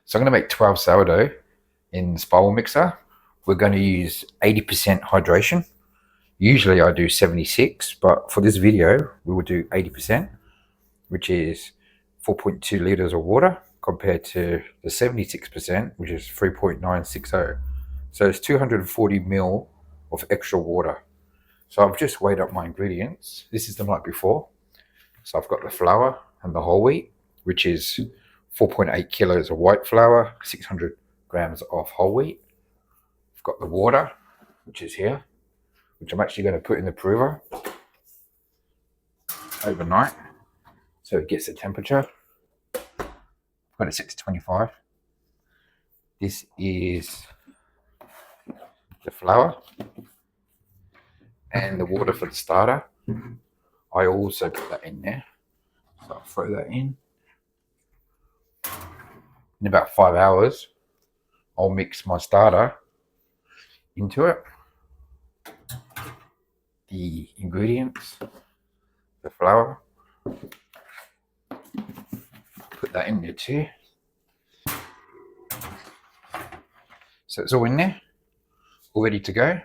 So I'm going to make 12 sourdough in the spiral mixer. We're going to use 80% hydration. Usually I do 76, but for this video, we will do 80%, which is 4.2 liters of water compared to the 76%, which is 3.960. So it's 240 mil of extra water. So I've just weighed up my ingredients. This is the night before. So I've got the flour and the whole wheat, which is 4.8 kilos of white flour, 600 grams of whole wheat. I've got the water, which is here, which I'm actually going to put in the prover overnight so it gets the temperature. I've got it set to 25. This is the flour and the water for the starter. I also put that in there, so I'll throw that in. In about 5 hours, I'll mix my starter into it. The ingredients, the flour, put that in there too. So it's all in there, all ready to go.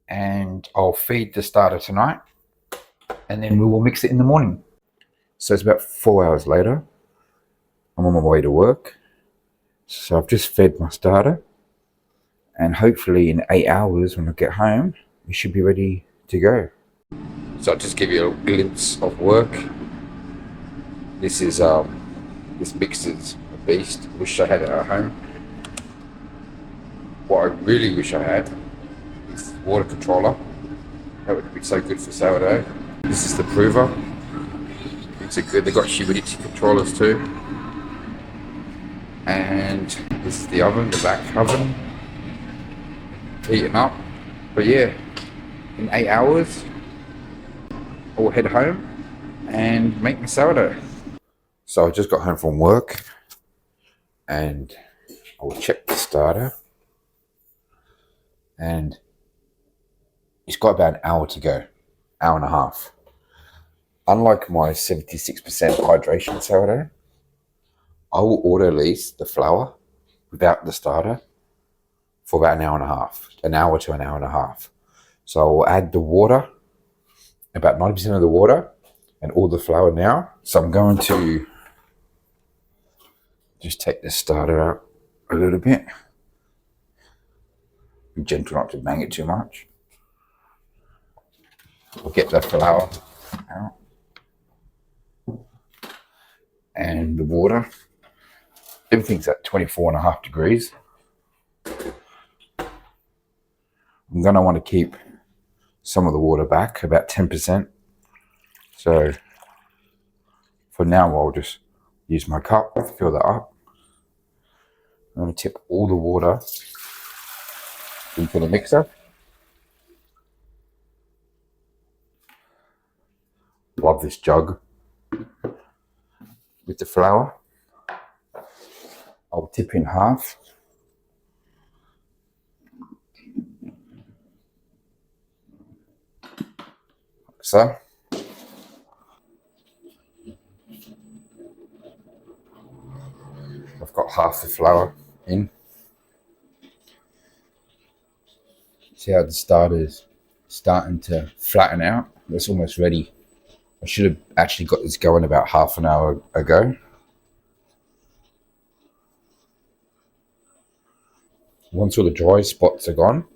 And I'll feed the starter tonight, and then we will mix it in the morning. So it's about 4 hours later. I'm on my way to work. So I've just fed my starter, and hopefully in 8 hours when I get home, it should be ready to go. So I'll just give you a glimpse of work. This is this mixer's a beast. Wish I had it at home. What I really wish I had is water controller. That would be so good for sourdough. This is the prover. It's a good. They got humidity controllers too. And this is the oven, the back oven, heating up. But yeah, in 8 hours, I'll head home and make my sourdough. So I just got home from work, and I'll check the starter, and it's got about an hour to go, hour and a half. Unlike my 76% hydration sourdough, I will auto lease the flour without the starter for about an hour and a half, an hour to an hour and a half. So I'll add the water, about 90% of the water, and all the flour now. So I'm going to just take the starter out a little bit. Be gentle not to bang it too much. I'll get the flour out and the water. Everything's at 24.5 degrees. I'm going to want to keep some of the water back, about 10%. So for now, I'll just use my cup to fill that up. I'm going to tip all the water into the mixer. Love this jug with the flour. I'll tip in half. So I've got half the flour in. See how the starter's starting to flatten out? It's almost ready. I should have actually got this going about half an hour ago. Once all the dry spots are gone,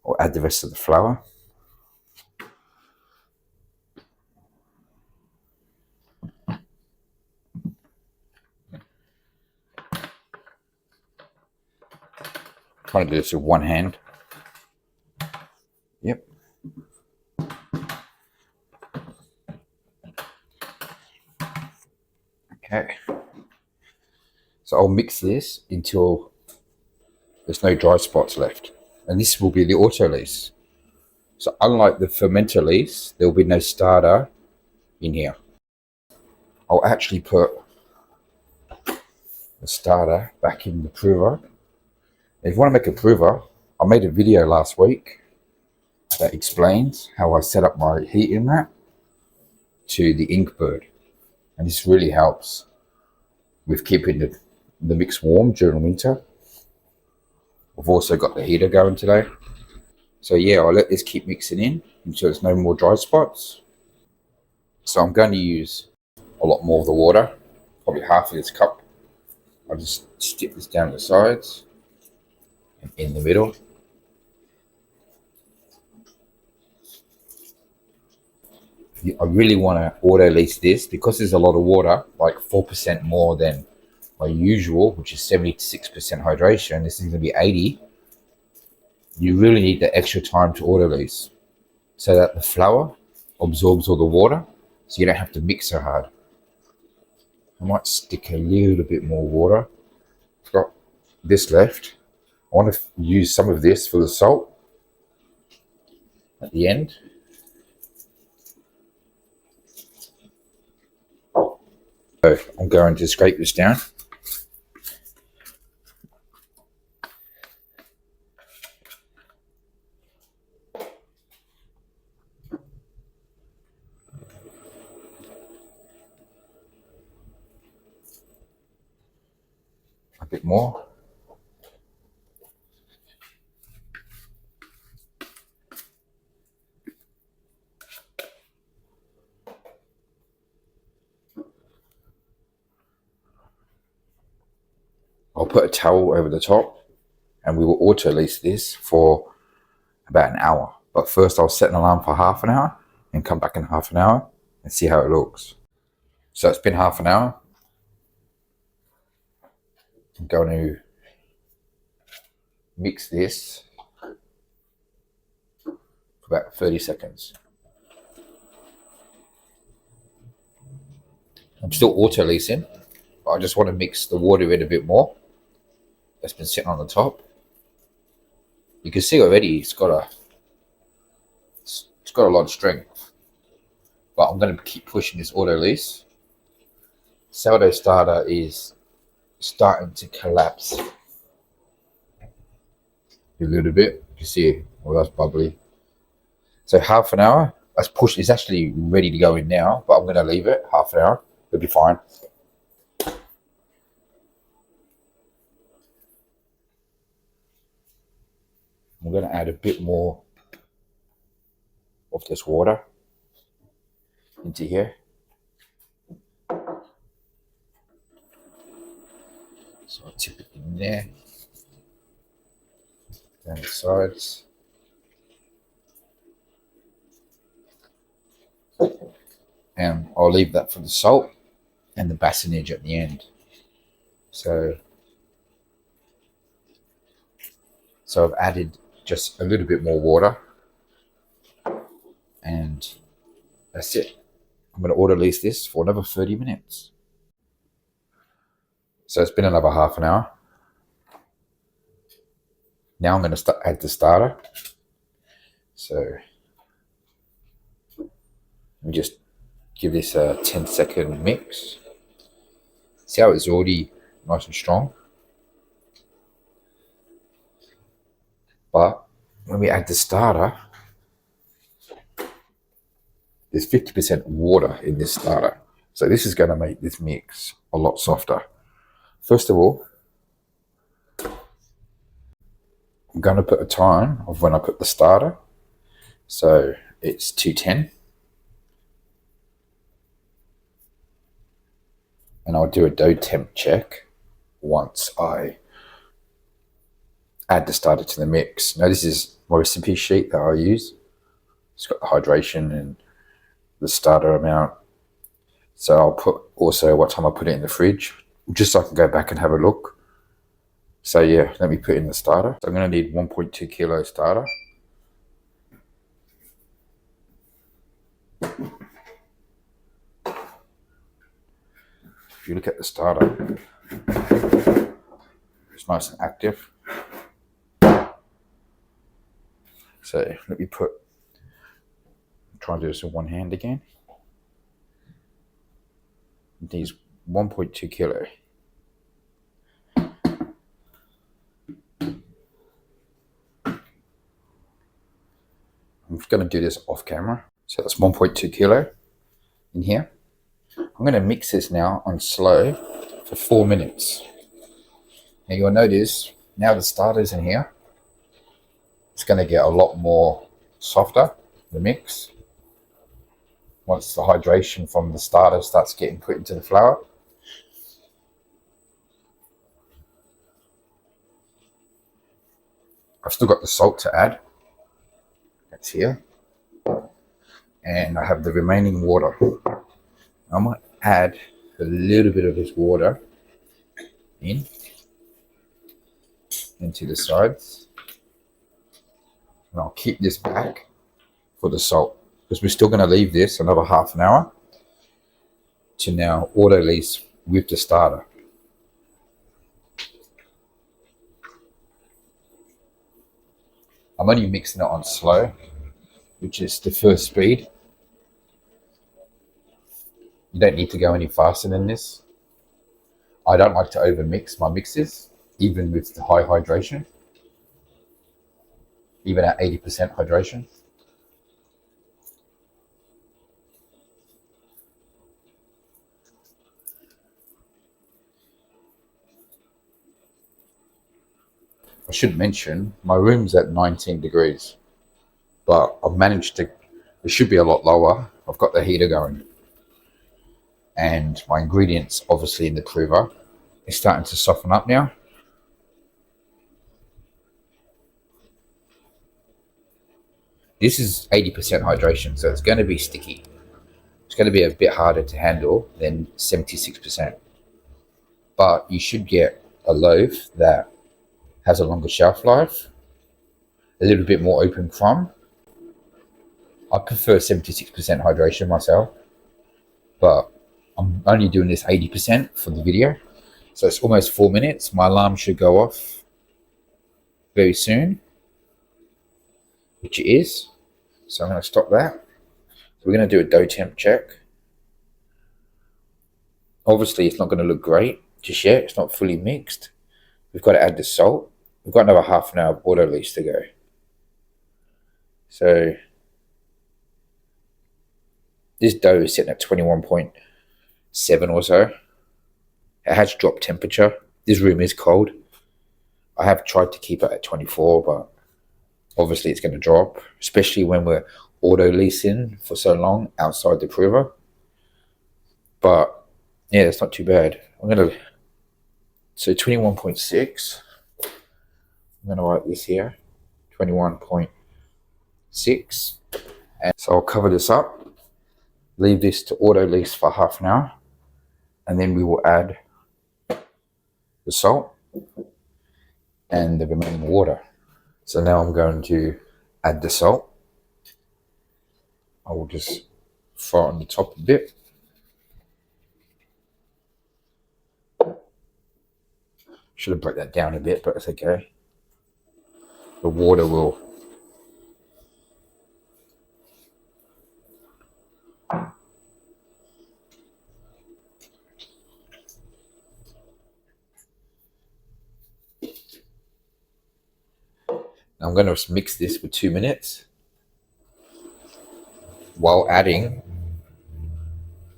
I'll add the rest of the flour. Trying to do this with one hand. Yep. Okay. So I'll mix this until there's no dry spots left. And this will be the auto lease. So unlike the fermenter lease, there will be no starter in here. I'll actually put the starter back in the prover. If you want to make a prover, I made a video last week that explains how I set up my heating mat to the Inkbird, and this really helps with keeping the mix warm during winter. I've also got the heater going today. So yeah, I'll let this keep mixing in until there's no more dry spots. So I'm going to use a lot more of the water, probably half of this cup. I'll just stick this down the sides and in the middle. I really want to auto lease this because there's a lot of water, like 4% more than my usual, which is 76% hydration. This is going to be 80. You really need the extra time to auto lease so that the flour absorbs all the water, so you don't have to mix so hard. I might stick a little bit more water. I've got this left. I want to use some of this for the salt at the end. So I'm going to scrape this down. A bit more. I'll put a towel over the top and we will auto lease this for about an hour. But first I'll set an alarm for half an hour and come back in half an hour and see how it looks. So it's been half an hour. I'm going to mix this for about 30 seconds. I'm still auto leasing, but I just want to mix the water in a bit more. That's been sitting on the top. You can see already it's got a lot of strength, but I'm going to keep pushing this auto lease. Sourdough starter is starting to collapse a little bit. You can see, well, that's bubbly. So half an hour. Let's push. It's actually ready to go in now, but I'm going to leave it half an hour. It'll be fine. I'm going to add a bit more of this water into here. So I'll tip it in there, down the sides. And I'll leave that for the salt and the bassonage at the end. So I've added just a little bit more water, and that's it. I'm going to auto lease this for another 30 minutes. So it's been another half an hour. Now I'm going to add the starter. So let me just give this a 10-second mix. See how it's already nice and strong? But when we add the starter, there's 50% water in this starter. So this is going to make this mix a lot softer. First of all, I'm going to put a time of when I put the starter. So it's 210. And I'll do a dough temp check once I add the starter to the mix. Now this is my recipe sheet that I use. It's got the hydration and the starter amount. So I'll put also what time I put it in the fridge, just so I can go back and have a look. So yeah, let me put in the starter. So I'm going to need 1.2 kilo starter. If you look at the starter, it's nice and active. So let me try and do this with one hand again. It needs 1.2 kilo. I'm going to do this off camera. So that's 1.2 kilo in here. I'm going to mix this now on slow for 4 minutes. Now you'll notice now the starter's in here. It's going to get a lot more softer, the mix, once the hydration from the starter starts getting put into the flour. I've still got the salt to add. That's here. And I have the remaining water. I might add a little bit of this water into the sides. And I'll keep this back for the salt, because we're still going to leave this another half an hour to now auto release with the starter. I'm only mixing it on slow, which is the first speed. You don't need to go any faster than this. I don't like to over mix my mixes, even with the high hydration, even at 80% hydration. I should mention my room's at 19 degrees, but I've managed to, it should be a lot lower. I've got the heater going, and my ingredients obviously in the prover is starting to soften up now. This is 80% hydration, so it's going to be sticky. It's going to be a bit harder to handle than 76%. But you should get a loaf that has a longer shelf life, a little bit more open crumb. I prefer 76% hydration myself, but I'm only doing this 80% for the video. So it's almost 4 minutes. My alarm should go off very soon, which it is. So I'm going to stop that. So we're going to do a dough temp check. Obviously, it's not going to look great just yet. It's not fully mixed. We've got to add the salt. We've got another half an hour of auto release to go. So this dough is sitting at 21.7 or so. It has dropped temperature. This room is cold. I have tried to keep it at 24, but obviously it's going to drop, especially when we're auto releasing for so long outside the prover. But yeah, it's not too bad. So 21.6. I'm going to write this here, 21.6. And so I'll cover this up, leave this to auto release for half an hour, and then we will add the salt and the remaining water. So now I'm going to add the salt. I will just throw it on the top a bit. Should have broke that down a bit, but it's okay. The water will I'm going to mix this for 2 minutes while adding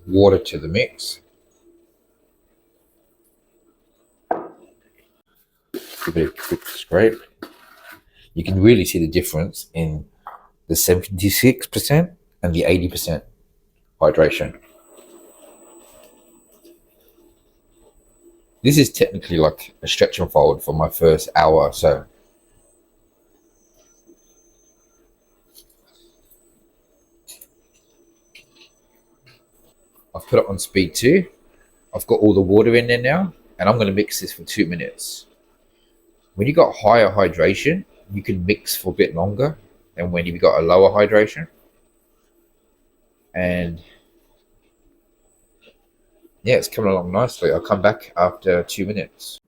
water to the mix. Give it a quick scrape. You can really see the difference in the 76% and the 80% hydration. This is technically like a stretch and fold for my first hour or so. I've put it on speed 2. I've got all the water in there now, and I'm going to mix this for 2 minutes. When you got higher hydration, you can mix for a bit longer than when you've got a lower hydration. And yeah, it's coming along nicely. I'll come back after 2 minutes.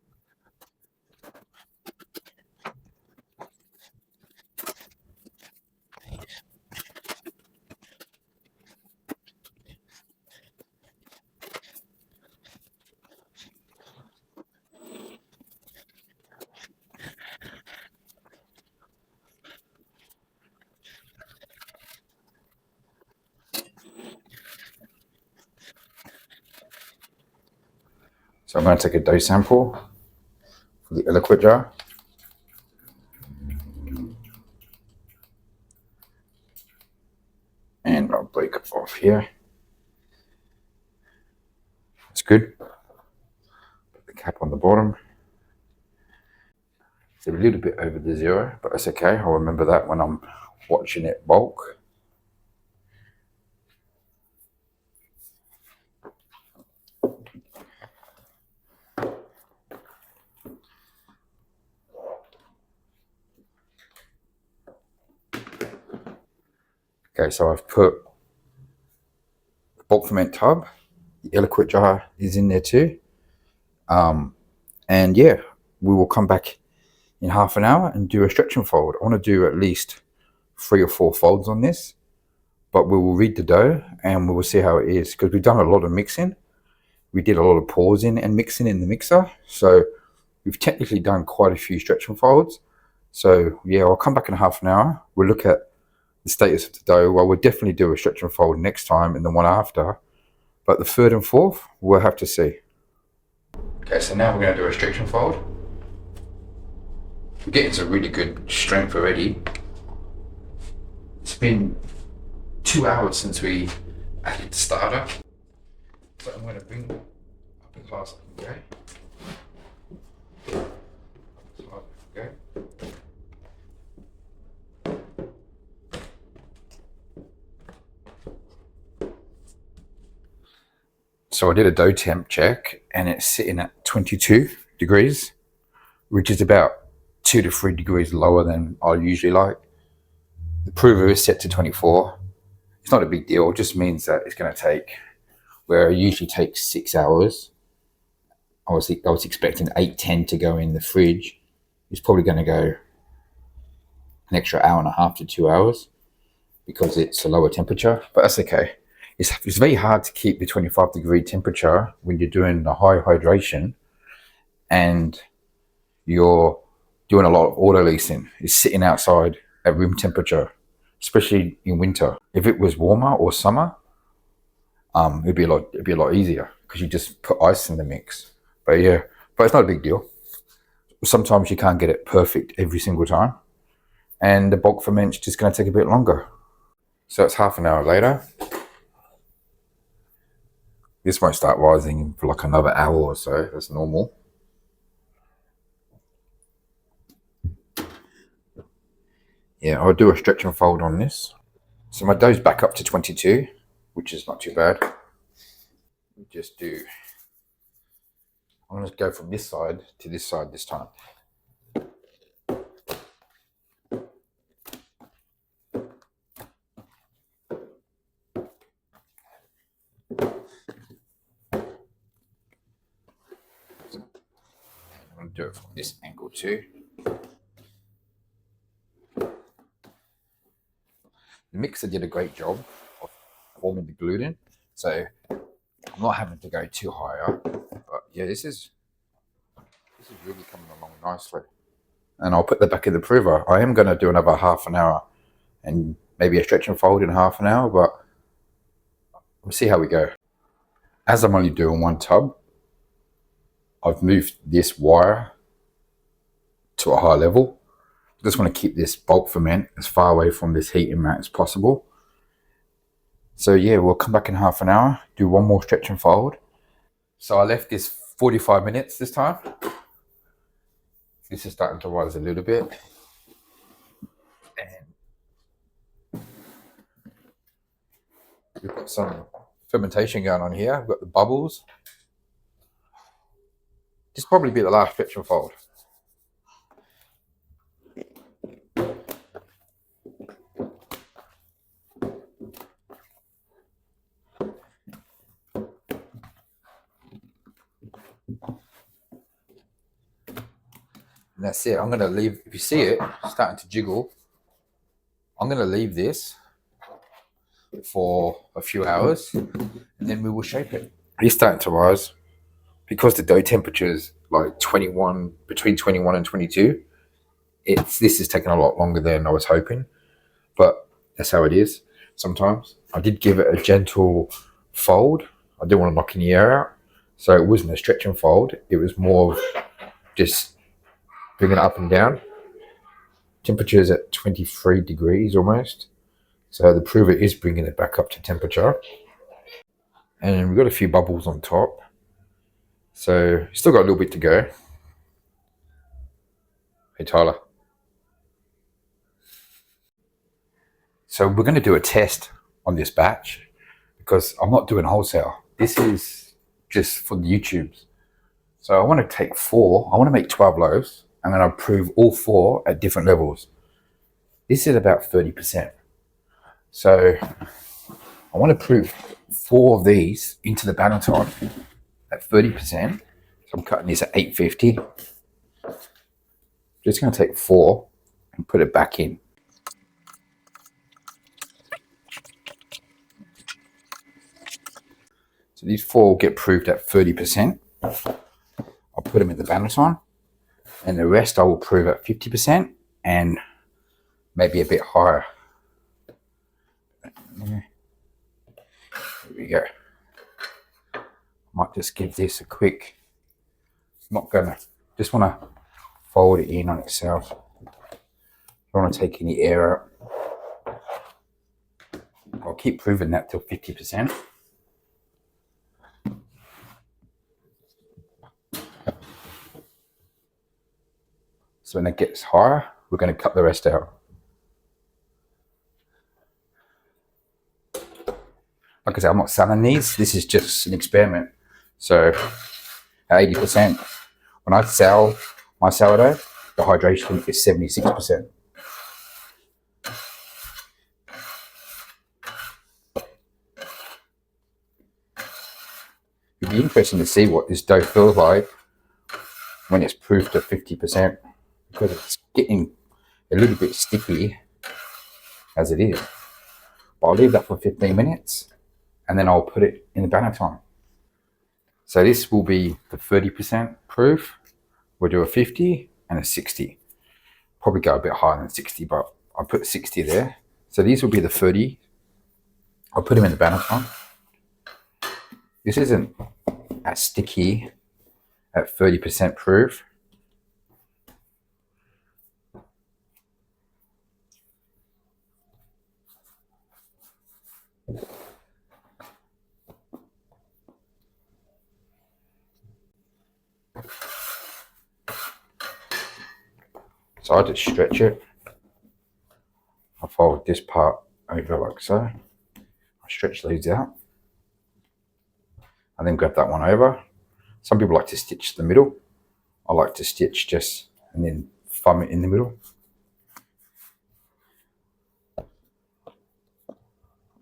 So I'm going to take a dough sample for the liquid jar. And I'll break it off here. It's good. Put the cap on the bottom. It's a little bit over the zero, but that's okay. I'll remember that when I'm watching it bulk. Okay, so I've put the bulk ferment tub, the liquid jar is in there too. And yeah, we will come back in half an hour and do a stretch and fold. I want to do at least 3 or 4 folds on this, but we will read the dough and we will see how it is, because we've done a lot of mixing. We did a lot of pausing and mixing in the mixer, so we've technically done quite a few stretch and folds. So yeah, I'll come back in half an hour. We'll look at the status of the dough. Well, we'll definitely do a stretch and fold next time and the one after, but the third and fourth we'll have to see. Okay, so now we're going to do a stretch and fold. We're getting some really good strength already. It's been 2 hours since we added the starter, so I'm going to bring up a glass. Okay. Okay. So I did a dough temp check and it's sitting at 22 degrees, which is about 2 to 3 degrees lower than I usually like. The prover is set to 24. It's not a big deal. It just means that it's going to take, where it usually takes 6 hours. I was expecting 8-10 to go in the fridge. It's probably going to go an extra hour and a half to 2 hours because it's a lower temperature, but that's okay. It's very hard to keep the 25-degree temperature when you're doing the high hydration and you're doing a lot of auto leasing. It's sitting outside at room temperature, especially in winter. If it was warmer or summer, it'd be a lot easier because you just put ice in the mix. But yeah, but it's not a big deal. Sometimes you can't get it perfect every single time, and the bulk ferment's just going to take a bit longer. So it's half an hour later. This won't start rising for like another hour or so. That's normal. Yeah, I'll do a stretch and fold on this. So my dough's back up to 22, which is not too bad. Just do, I'm going to go from this side to this side this time. I'm going to do it from this angle too. The mixer did a great job of forming the gluten, so I'm not having to go too high up. But yeah, this is really coming along nicely. And I'll put that back in the prover. I am going to do another half an hour and maybe a stretch and fold in half an hour, but we'll see how we go. As I'm only doing one tub, I've moved this wire to a high level. I just want to keep this bulk ferment as far away from this heating mat as possible. So yeah, we'll come back in half an hour, do one more stretch and fold. So I left this 45 minutes this time. This is starting to rise a little bit. And we've got some fermentation going on here. We've got the bubbles. This will probably be the last stretch and fold. And that's it. I'm going to leave, if you see it starting to jiggle, I'm going to leave this for a few hours and then we will shape it. It's starting to rise because the dough temperature is like 21, between 21 and 22. This is taking a lot longer than I was hoping, but that's how it is sometimes. I did give it a gentle fold. I didn't want to knock any air out, So it wasn't a stretch and fold. It was more of just bringing it up and down. Temperature is at 23 degrees almost. So the prover is bringing it back up to temperature. And we've got a few bubbles on top. So still got a little bit to go. Hey Tyler. So we're going to do a test on this batch because I'm not doing wholesale. This is just for the YouTubes. So I want to take 4, I want to make 12 loaves. I'm going to prove all 4 at different levels. This is about 30%. So I want to prove 4 of these into the Banneton at 30%. So I'm cutting this at 850. Just going to take 4 and put it back in. So these 4 will get proved at 30%. I'll put them in the Banneton, and the rest I will prove at 50% and maybe a bit higher. Here we go. Might just give this a quick, not gonna, just want to fold it in on itself. Don't want to take any air out. I'll keep proving that till 50%. So when it gets higher, we're going to cut the rest out. Like I said, I'm not selling these. This is just an experiment. So at 80%, when I sell my sourdough, the hydration is 76%. It'd be interesting to see what this dough feels like when it's proofed at 50%, because it's getting a little bit sticky as it is. But I'll leave that for 15 minutes and then I'll put it in the Banneton. So this will be the 30% proof. We'll do a 50 and a 60. Probably go a bit higher than 60, but I'll put 60 there. So these will be the 30. I'll put them in the Banneton. This isn't as sticky at 30% proof. So I just stretch it. I fold this part over like so. I stretch these out. And then grab that one over. Some people like to stitch the middle. I like to stitch just and then thumb it in the middle.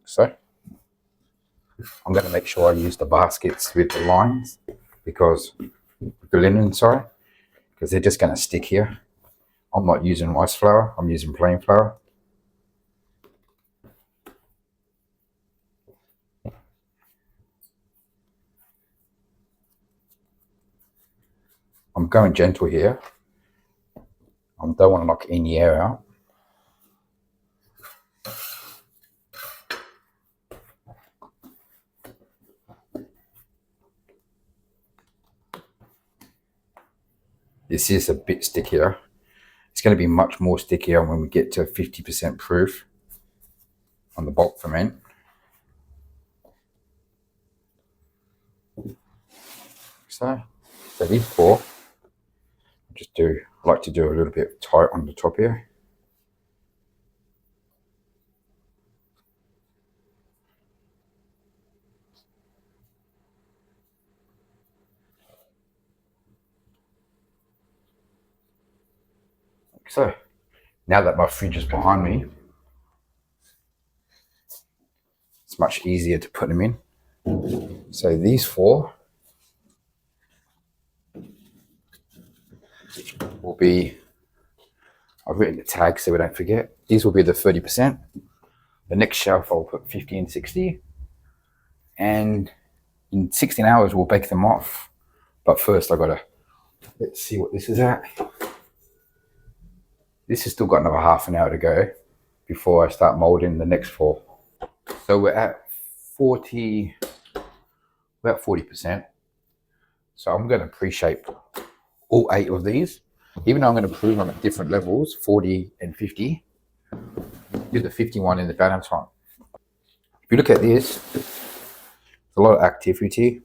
So I'm going to make sure I use the baskets with the lines, because the linen, sorry, because they're just going to stick here. I'm not using rice flour, I'm using plain flour. I'm going gentle here. I don't want to knock any air out. This is a bit stickier. It's going to be much more stickier when we get to 50% proof on the bulk ferment. So these 4, I like to do a little bit tight on the top here. Like so. Now that my fridge is behind me, it's much easier to put them in. So these 4 will be, I've written the tag so we don't forget. These will be the 30%. The next shelf I'll put 50 and 60. And in 16 hours we'll bake them off. But first I gotta, let's see what this is at. This has still got another half an hour to go before I start molding the next 4. So we're at 40%. So I'm going to pre-shape all 8 of these. Even though I'm going to prove them at different levels, 40 and 50, do the 51 in the balance one. If you look at this, there's a lot of activity.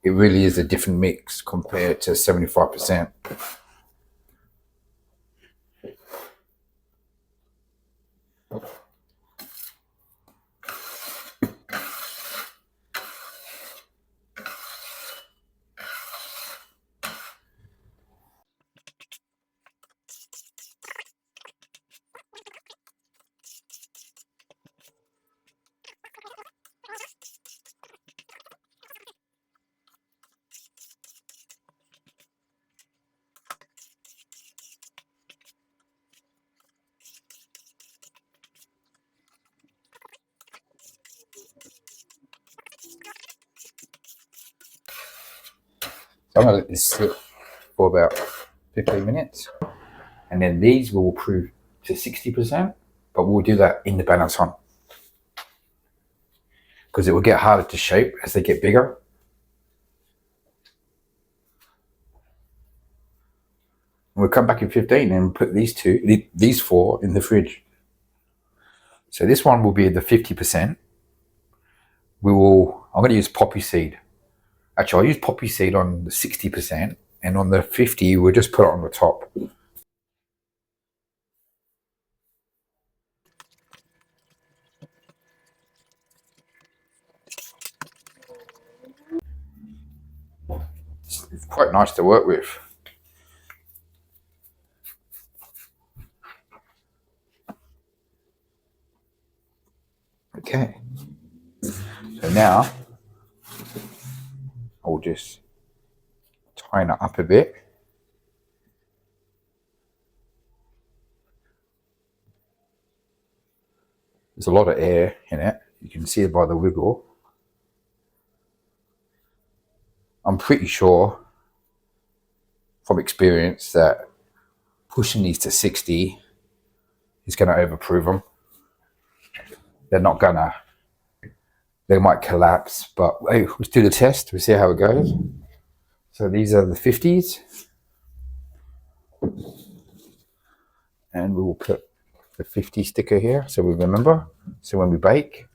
It really is a different mix compared to 75%. So I'm going to let this sit for about 15 minutes. And then these will prove to 60%, but we'll do that in the balance one, because it will get harder to shape as they get bigger. And we'll come back in 15 and put these 4 in the fridge. So this one will be the 50%. I'm going to use poppy seed. Actually, I'll use poppy seed on the 60%, and on the 50, we'll just put it on the top. It's quite nice to work with. Okay. So now, I'll just tighten it up a bit. There's a lot of air in it. You can see it by the wiggle. I'm pretty sure from experience that pushing these to 60 is going to overprove them. They're not going to. They might collapse, but hey, let's do the test. We'll see how it goes. So these are the 50s. And we will put the 50 sticker here so we remember. So when we bake,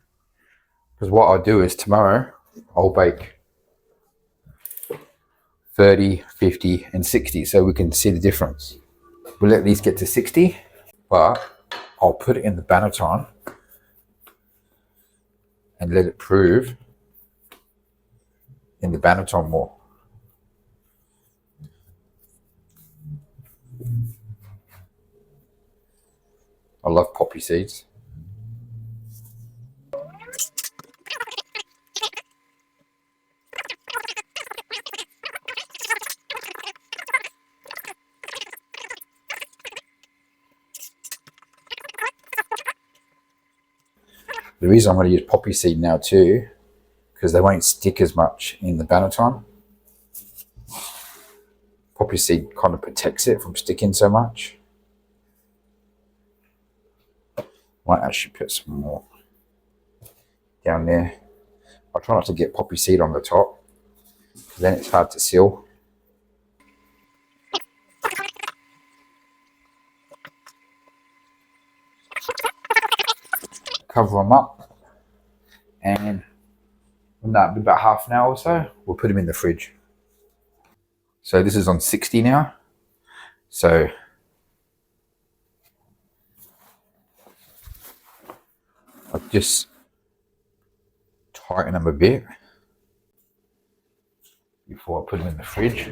because what I'll do is tomorrow I'll bake 30, 50, and 60 so we can see the difference. We'll let these get to 60, but I'll put it in the Banneton and let it prove in the Banneton more. I love poppy seeds. The reason I'm going to use poppy seed now too, because they won't stick as much in the Banneton. Poppy seed kind of protects it from sticking so much. Might actually put some more down there. I'll try not to get poppy seed on the top, because then it's hard to seal. Cover them up, and when that'll be about half an hour or so, we'll put them in the fridge. So this is on 60 now. So I'll just tighten them a bit before I put them in the fridge.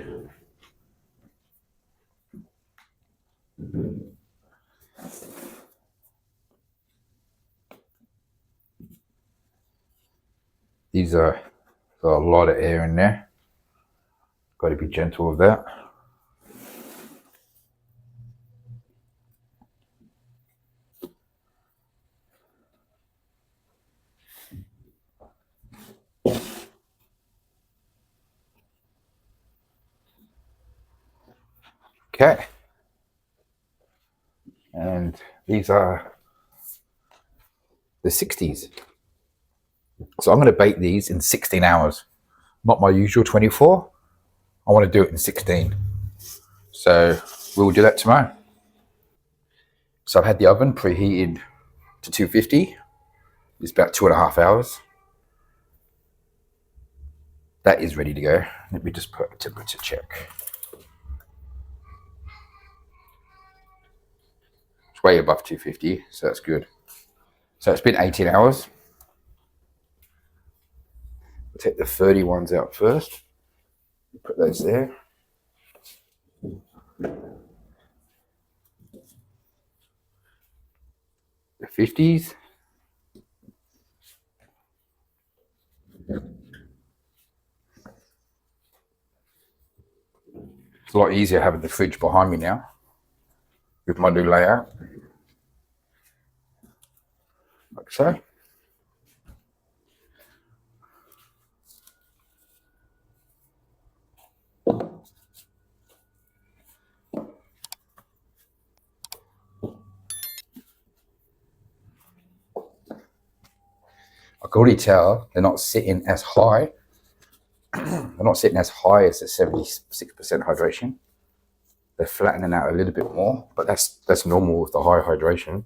These are got a lot of air in there. Got to be gentle with that. Okay. And these are the 60s. So I'm going to bake these in 16 hours. Not my usual 24. I want to do it in 16. So we'll do that tomorrow. So I've had the oven preheated to 250. It's about 2.5 hours. That is ready to go. Let me just put a temperature check. It's way above 250, so that's good. So it's been 18 hours. We'll take the 30 ones out first. Put those there. The 50s. It's a lot easier having the fridge behind me now with my new layout. Like so. I can already tell they're not sitting as high. They're not sitting as high as the 76% hydration. They're flattening out a little bit more, but that's normal with the high hydration.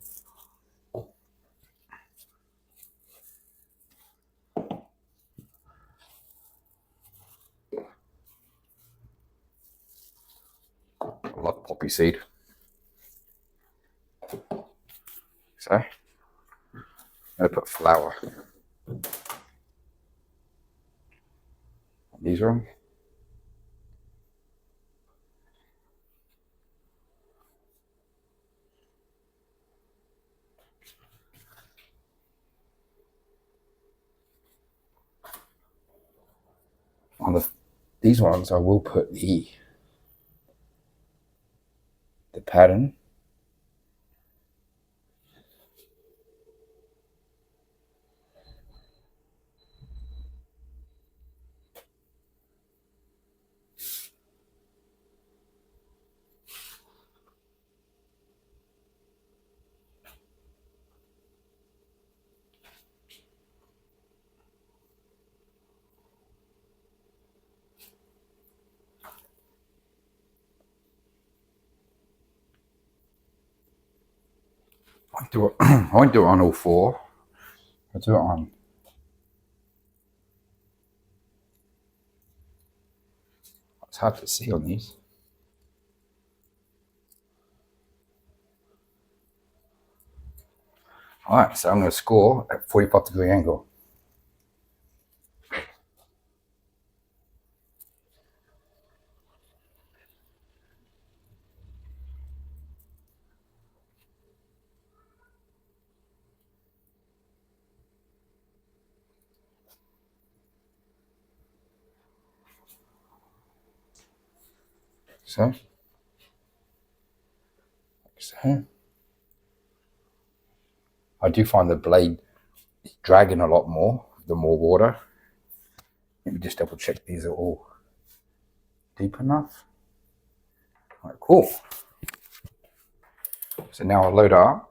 I love poppy seed. So I'm going to put flour. These are them. On these ones, I will put the pattern. I won't do it on all four. I'll do it on. It's hard to see on these. All right, so I'm going to score at 45-degree angle. So. I do find the blade dragging a lot more the more water. Let me just double check these are all deep enough. All right, cool. So now I'll load it up.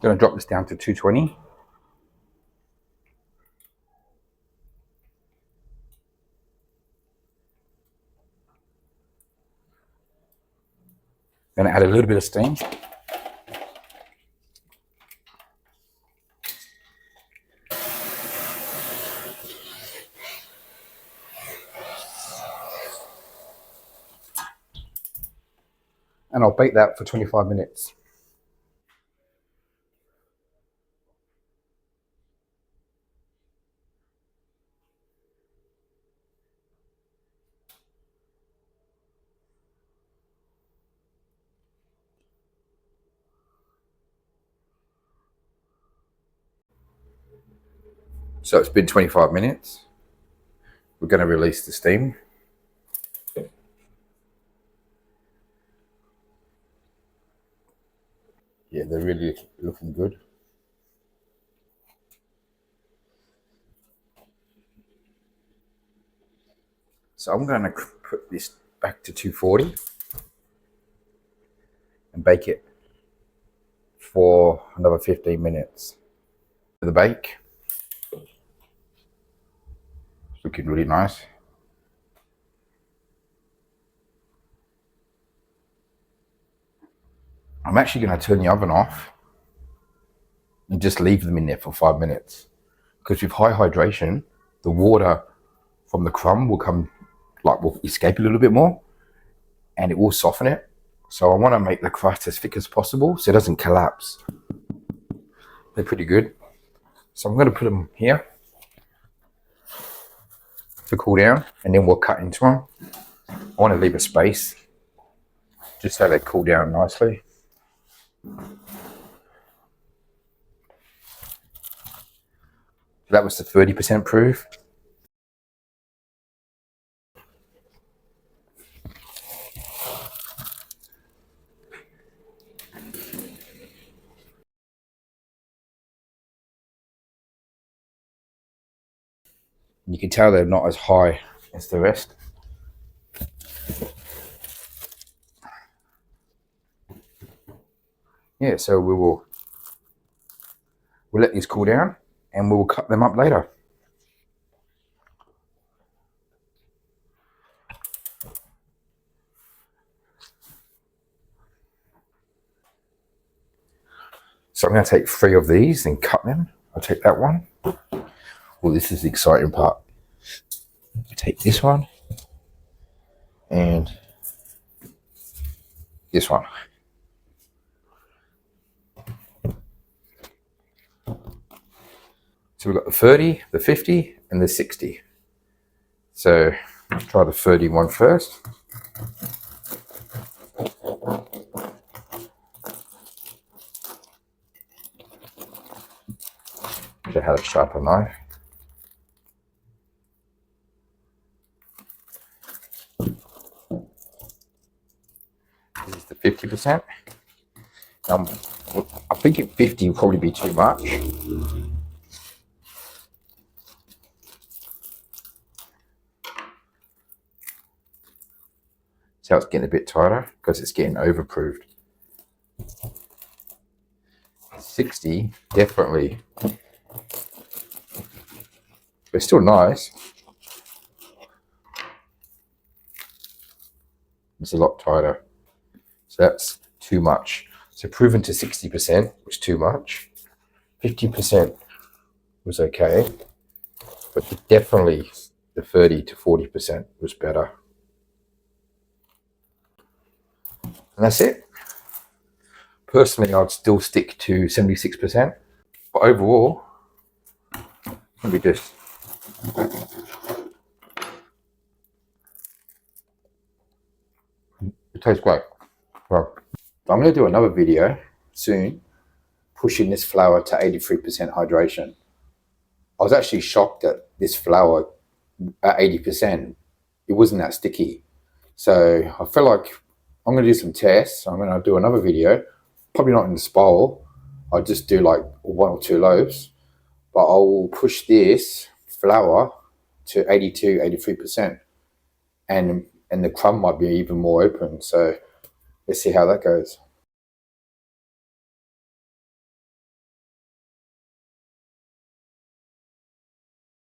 I'm going to drop this down to 220. Going to add a little bit of steam. And I'll bake that for 25 minutes. So it's been 25 minutes. We're going to release the steam. Yeah, they're really looking good. So I'm going to put this back to 240 and bake it for another 15 minutes. The bake, it's looking really nice. I'm actually going to turn the oven off and just leave them in there for 5 minutes. Because with high hydration, the water from the crumb will escape a little bit more and it will soften it. So I want to make the crust as thick as possible so it doesn't collapse. They're pretty good. So I'm going to put them here to cool down and then we'll cut into them. I want to leave a space just so they cool down nicely. That was the 30% proof. You can tell they're not as high as the rest. Yeah, so we'll let these cool down and we'll cut them up later. So I'm going to take 3 of these and cut them. I'll take that one. Well, this is the exciting part. I take this one and this one. So we've got the 30, the 50, and the 60. So let's try the 30 one first. Should have had a sharper knife. This is the 50%. I think at 50 will probably be too much. So it's getting a bit tighter because it's getting overproofed. 60, definitely. But still nice. It's a lot tighter. So that's too much. So proven to 60% was too much. 50% was okay. But definitely the 30 to 40% was better. And that's it. Personally, I'd still stick to 76%. But overall, let me just... It tastes great. Well, I'm going to do another video soon, pushing this flour to 83% hydration. I was actually shocked that this flour at 80%, it wasn't that sticky. So I feel like I'm going to do some tests. I'm going to do another video, probably not in the bowl. I'll just do like 1 or 2 loaves, but I'll push this flour to 82, 83%. And the crumb might be even more open. So let's see how that goes.